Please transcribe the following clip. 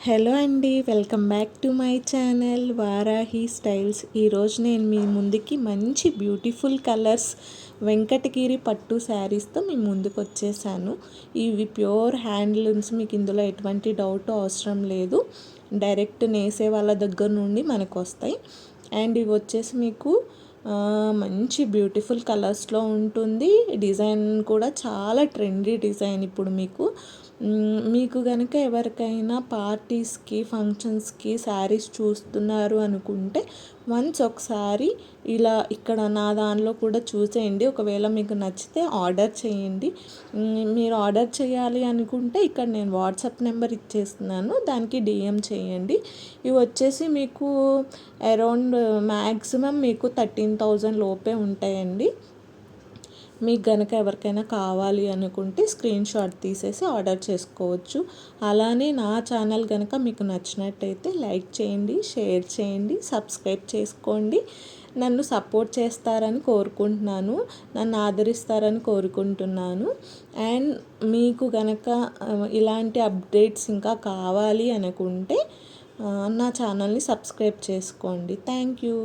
Hello అండి, welcome back to my channel Varahi styles. ఈరోజు నేను మీ ముందుకి మంచి బ్యూటిఫుల్ కలర్స్ వెంకటగిరి పట్టు శారీస్తో మీ ముందుకు వచ్చేసాను. ఇవి ప్యూర్ హ్యాండ్లూమ్స్, మీకు ఇందులో ఎటువంటి డౌట్ అవసరం లేదు. డైరెక్ట్ నేసే వాళ్ళ దగ్గర నుండి మనకు వస్తాయి. అండ్ ఇవి వచ్చేసి మీకు మంచి బ్యూటిఫుల్ కలర్స్లో ఉంటుంది. డిజైన్ కూడా చాలా ట్రెండీ డిజైన్. ఇప్పుడు మీకు కనుక ఎవరికైనా పార్టీస్కి, ఫంక్షన్స్కి శారీస్ చూస్తున్నారు అనుకుంటే వన్స్ ఒకసారి ఇలా ఇక్కడ నా దానిలో కూడా చూసేయండి. ఒకవేళ మీకు నచ్చితే ఆర్డర్ చేయండి. మీరు ఆర్డర్ చేయాలి అనుకుంటే ఇక్కడ నేను వాట్సాప్ నెంబర్ ఇచ్చేస్తున్నాను, దానికి డిఎం చేయండి. ఇవి వచ్చేసి మీకు అరౌండ్ మ్యాక్సిమం మీకు 13,000 లోపే ఉంటాయండి. మీకు కనుక ఎవరికైనా కావాలి అనుకుంటే స్క్రీన్ షాట్ తీసేసి ఆర్డర్ చేసుకోవచ్చు. అలానే నా ఛానల్ కనుక మీకు నచ్చినట్టయితే లైక్ చేయండి, షేర్ చేయండి, సబ్స్క్రైబ్ చేసుకోండి. నన్ను సపోర్ట్ చేస్తారని కోరుకుంటున్నాను, నన్ను ఆదరిస్తారని కోరుకుంటున్నాను. అండ్ మీకు కనుక ఇలాంటి అప్డేట్స్ ఇంకా కావాలి అనుకుంటే నా ఛానల్ని సబ్స్క్రైబ్ చేసుకోండి. Thank you.